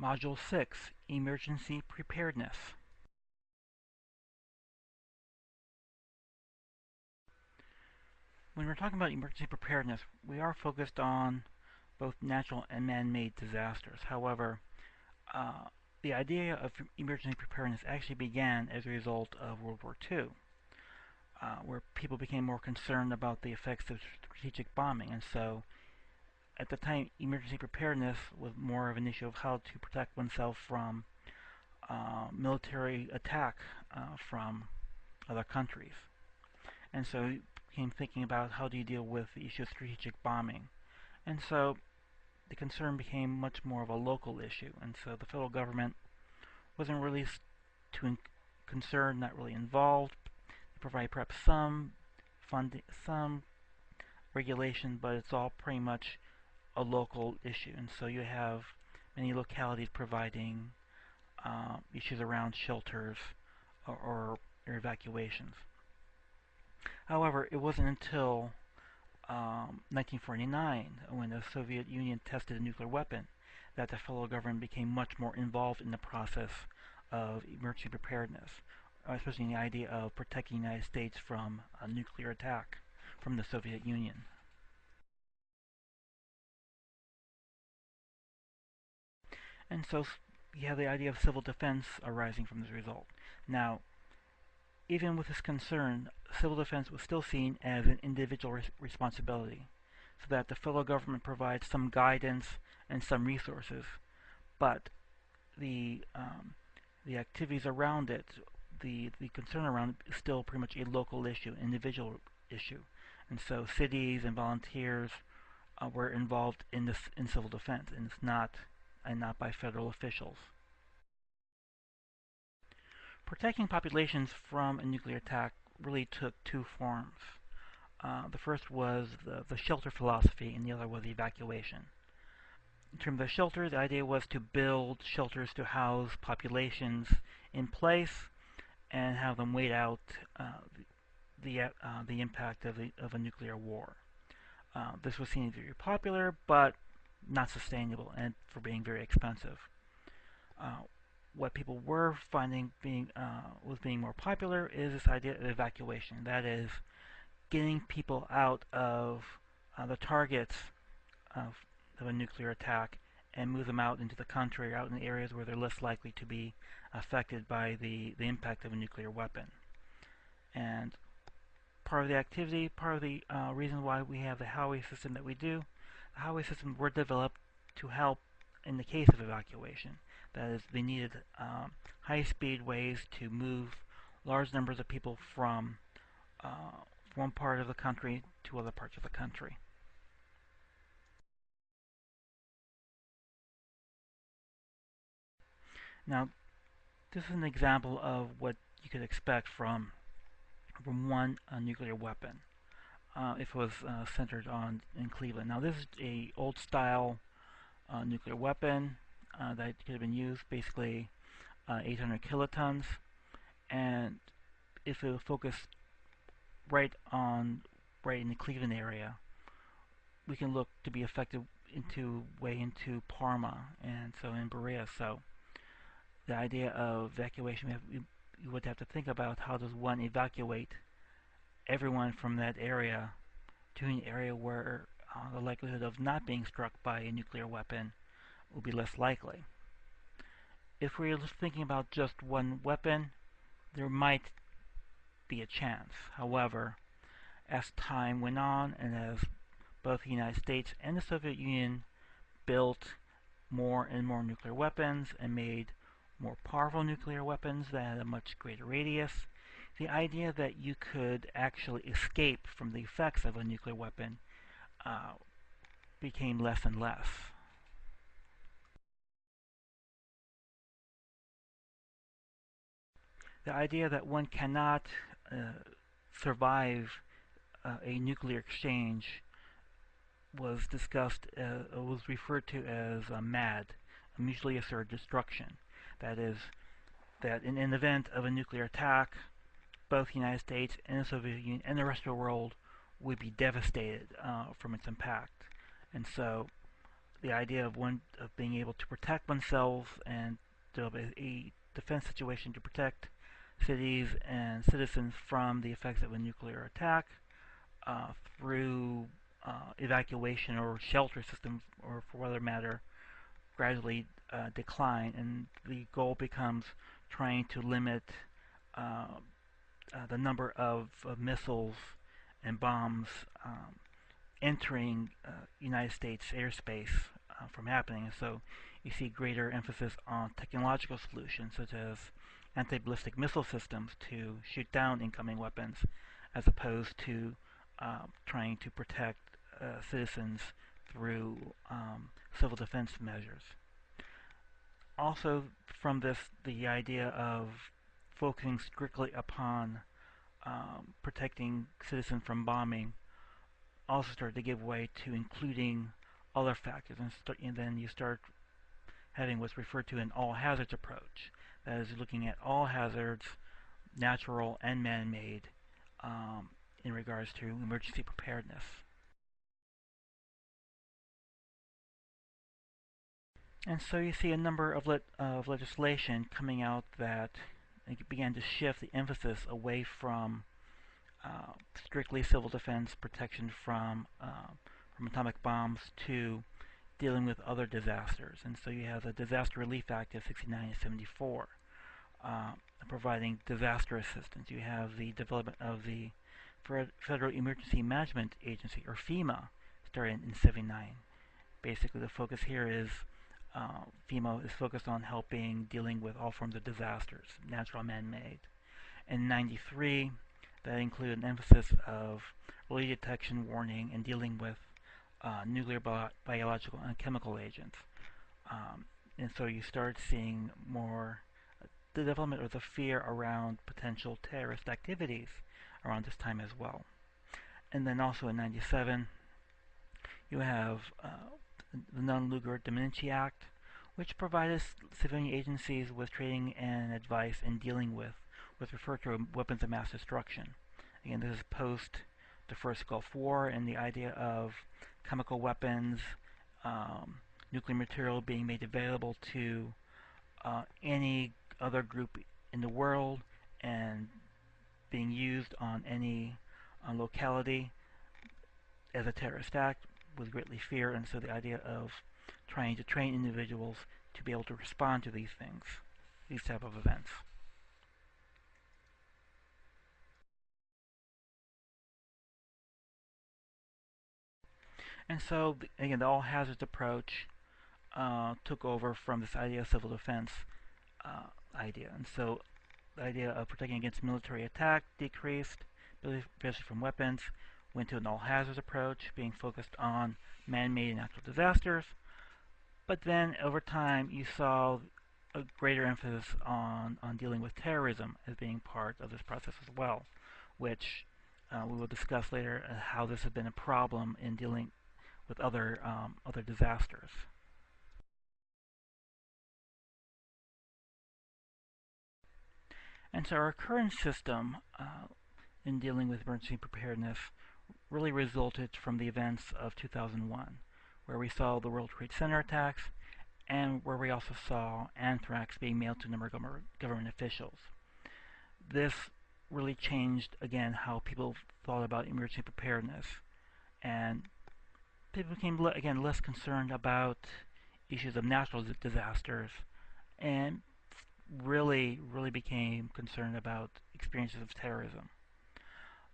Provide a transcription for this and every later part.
Module 6, Emergency Preparedness. When we're talking about emergency preparedness, we are focused on both natural and man-made disasters. However, uh, the idea of emergency preparedness actually began as a result of World War II, where people became more concerned about the effects of strategic bombing. And so, at the time, emergency preparedness was more of an issue of how to protect oneself from military attack from other countries. And so he became thinking about how do you deal with the issue of strategic bombing. And so the concern became much more of a local issue. And so the federal government wasn't really too concerned, not really involved. They provide perhaps some funding, some regulation, but it's all pretty much a local issue. And so you have many localities providing issues around shelters or evacuations. However, it wasn't until 1949, when the Soviet Union tested a nuclear weapon, that the federal government became much more involved in the process of emergency preparedness, especially in the idea of protecting the United States from a nuclear attack from the Soviet Union. And so you have the idea of civil defense arising from this result. Now, even with this concern, civil defense was still seen as an individual responsibility, so that the federal government provides some guidance and some resources, but the the activities around it, the concern around it is still pretty much a local issue, an individual issue, and so cities and volunteers were involved in this in civil defense, and not by federal officials. Protecting populations from a nuclear attack really took two forms. The first was the shelter philosophy, and the other was evacuation. In terms of shelter, the idea was to build shelters to house populations in place and have them wait out the impact of a nuclear war. This was seen as very popular, but not sustainable, and for being very expensive. Uh, what people were finding was being more popular is this idea of evacuation. That is, getting people out of the targets of, of a nuclear attack and move them out into the country or out in areas where they're less likely to be affected by the impact of a nuclear weapon. And part of the activity, part of the reason why we have the highway system that we do, the highway systems were developed to help in the case of evacuation. That is, they needed high-speed ways to move large numbers of people from one part of the country to other parts of the country. Now, this is an example of what you could expect from one nuclear weapon if it was centered on in Cleveland. Now, this is a old style nuclear weapon that could have been used, basically 800 kilotons, and if it was focused right in the Cleveland area, we can look to be effective way into Parma and so in Berea. So the idea of evacuation, we would have to think about how does one evacuate everyone from that area to an area where the likelihood of not being struck by a nuclear weapon will be less likely. If we're thinking about just one weapon, there might be a chance. However, as time went on and as both the United States and the Soviet Union built more and more nuclear weapons and made more powerful nuclear weapons that had a much greater radius, the idea that you could actually escape from the effects of a nuclear weapon became less and less. The idea that one cannot survive a nuclear exchange was discussed, was referred to as MAD, mutually assured destruction. That is, that in an event of a nuclear attack, both the United States and the Soviet Union and the rest of the world would be devastated from its impact. And so the idea of being able to protect oneself and develop a defense situation to protect cities and citizens from the effects of a nuclear attack through evacuation or shelter systems, or for other matter, gradually decline, and the goal becomes trying to limit uh, the number of missiles and bombs entering United States airspace from happening. So you see greater emphasis on technological solutions such as anti-ballistic missile systems to shoot down incoming weapons, as opposed to trying to protect citizens through civil defense measures. Also, from this, the idea of focusing strictly upon protecting citizens from bombing also started to give way to including other factors, and then you start having what's referred to an all hazards approach. That is looking at all hazards, natural and man-made, in regards to emergency preparedness. And so you see a number of legislation coming out that began to shift the emphasis away from strictly civil defense protection from atomic bombs to dealing with other disasters. And so you have the Disaster Relief Act of 69 and 74, providing disaster assistance. You have the development of the Federal Emergency Management Agency, or FEMA, started in 79. Basically, the focus here is FEMA is focused on helping dealing with all forms of disasters, natural and man-made. In 93, that included an emphasis of early detection, warning, and dealing with nuclear, biological, and chemical agents. And so you start seeing more the development of the fear around potential terrorist activities around this time as well. And then also in 97, you have the Nunn-Lugar Domenici Act, which provided civilian agencies with training and advice in dealing with what's referred to as weapons of mass destruction. Again, this is post the first Gulf War, and the idea of chemical weapons, nuclear material being made available to any other group in the world and being used on any locality as a terrorist act was greatly feared, and so the idea of trying to train individuals to be able to respond to these things, these type of events. And so, again, the all hazards approach took over from this idea of civil defense idea. And so the idea of protecting against military attack decreased, especially from weapons, went to an all hazards approach, being focused on man-made and natural disasters. But then over time you saw a greater emphasis on dealing with terrorism as being part of this process as well, which we will discuss later how this has been a problem in dealing with other disasters. And so our current system in dealing with emergency preparedness really resulted from the events of 2001, where we saw the World Trade Center attacks and where we also saw anthrax being mailed to a number of government officials. This really changed, again, how people thought about emergency preparedness, and people became, again, less concerned about issues of natural disasters and really became concerned about experiences of terrorism.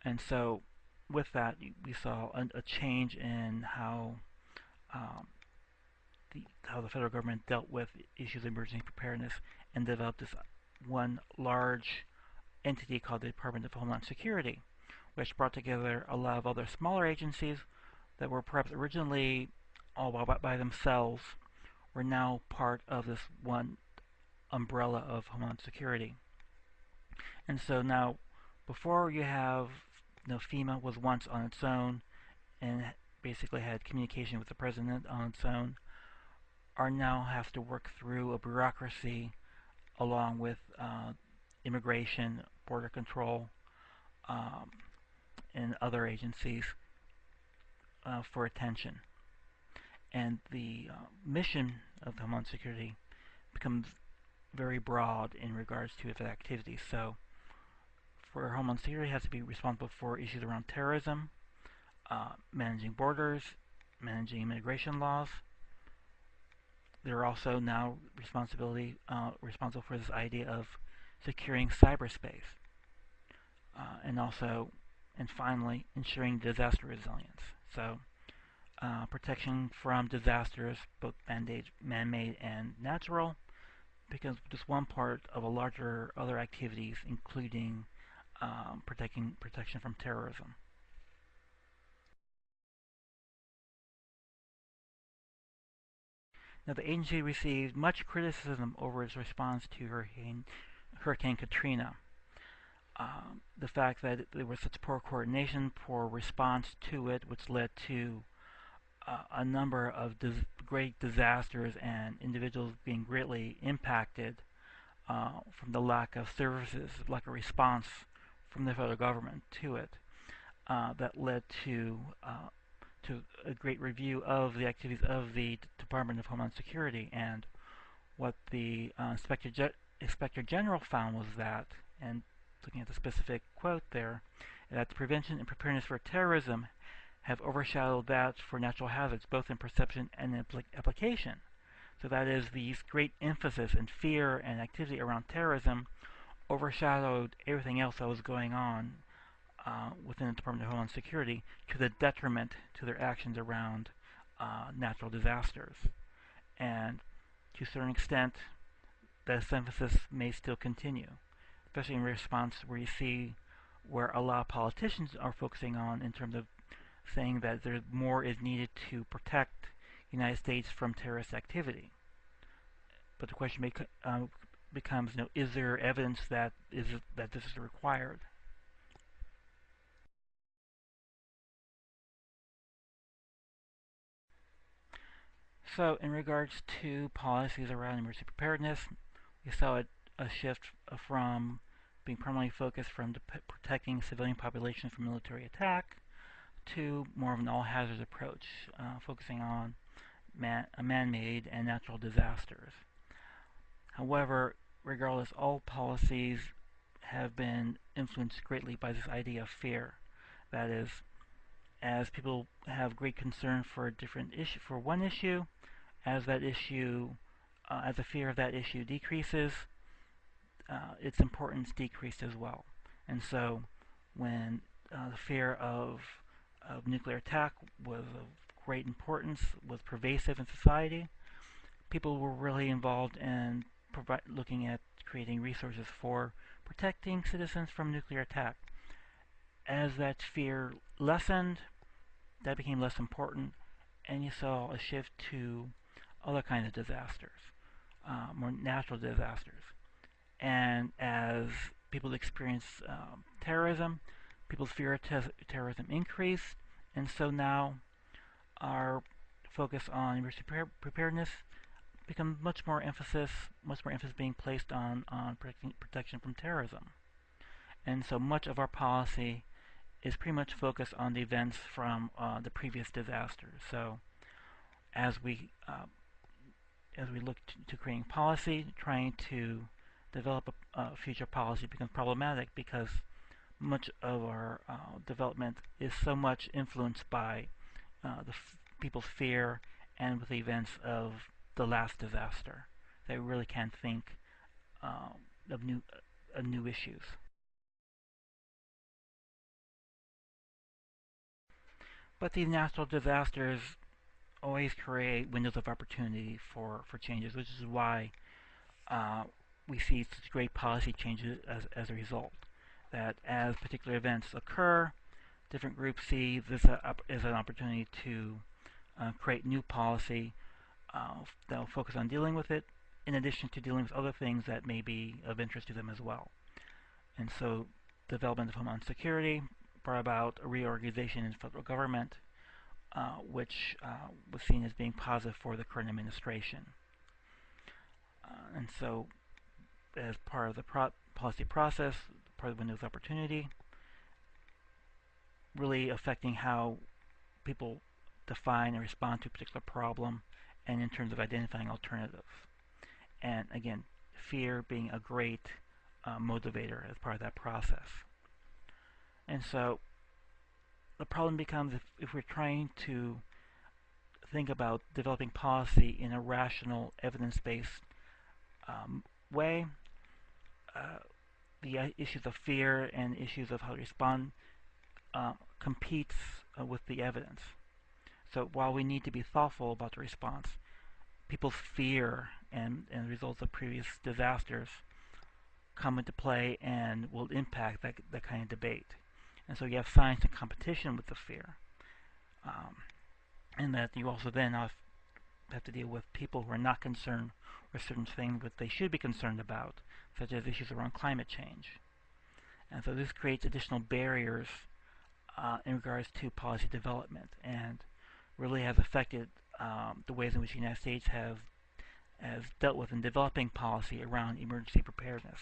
And so with that, we saw a change in um, how the federal government dealt with issues of emergency preparedness, and developed this one large entity called the Department of Homeland Security, which brought together a lot of other smaller agencies that were perhaps originally all by themselves, were now part of this one umbrella of Homeland Security. And so now, before you have, FEMA was once on its own and basically had communication with the president on its own, are now have to work through a bureaucracy along with immigration, border control, um, and other agencies for attention. and the mission of Homeland Security becomes very broad in regards to its activities. So, for Homeland Security, it has to be responsible for issues around terrorism, managing borders, managing immigration laws. They're also now responsible for this idea of securing cyberspace, and finally, ensuring disaster resilience. So, protection from disasters, both man-made and natural, becomes just one part of a larger other activities, including protection from terrorism. Now, the agency received much criticism over its response to Hurricane Katrina. The fact that there was such poor coordination, poor response to it, which led to a number of great disasters and individuals being greatly impacted from the lack of services, lack of response from the federal government to it, that led to a great review of the activities of the Department of Homeland Security. And what the Inspector General found was that, and looking at the specific quote there, that the prevention and preparedness for terrorism have overshadowed that for natural hazards, both in perception and in application. So that is, these great emphasis and fear and activity around terrorism overshadowed everything else that was going on within the Department of Homeland Security, to the detriment to their actions around natural disasters. And to a certain extent, this emphasis may still continue, especially in response where you see where a lot of politicians are focusing on in terms of saying that there more is needed to protect the United States from terrorist activity. But the question becomes, is there evidence that this is required? So, in regards to policies around emergency preparedness, we saw a shift from being primarily focused from protecting civilian populations from military attack to more of an all-hazards approach, focusing on man-made and natural disasters. However, regardless, all policies have been influenced greatly by this idea of fear. That is, as people have great concern for a different issue, for one issue, as the fear of that issue decreases, its importance decreased as well. And so, when the fear of nuclear attack was of great importance, was pervasive in society, people were really involved in looking at creating resources for protecting citizens from nuclear attack. As that fear lessened, that became less important, and you saw a shift to other kinds of disasters, more natural disasters. And as people experienced terrorism, people's fear of terrorism increased, and so now our focus on emergency preparedness becomes much more emphasis being placed on protection from terrorism. And so much of our policy is pretty much focused on the events from the previous disasters. So as we look to creating policy, trying to develop a future policy becomes problematic, because much of our development is so much influenced by people's fear and with the events of the last disaster that we really can't think of new issues. But these natural disasters always create windows of opportunity for changes, which is why we see such great policy changes as a result. That as particular events occur, different groups see this as an opportunity to create new policy that will focus on dealing with it, in addition to dealing with other things that may be of interest to them as well. And so, development of Homeland Security brought about a reorganization in the federal government, which was seen as being positive for the current administration. And so, as part of the policy process, part of the window of opportunity, really affecting how people define and respond to a particular problem, and in terms of identifying alternatives. And again, fear being a great motivator as part of that process. And so the problem becomes if we're trying to think about developing policy in a rational, evidence-based way, the issues of fear and issues of how to respond competes with the evidence. So while we need to be thoughtful about the response, people's fear and the results of previous disasters come into play and will impact that kind of debate. And so you have science in competition with the fear. And that you also then have to deal with people who are not concerned with certain things that they should be concerned about, such as issues around climate change. And so this creates additional barriers in regards to policy development, and really has affected the ways in which the United States has dealt with and developing policy around emergency preparedness.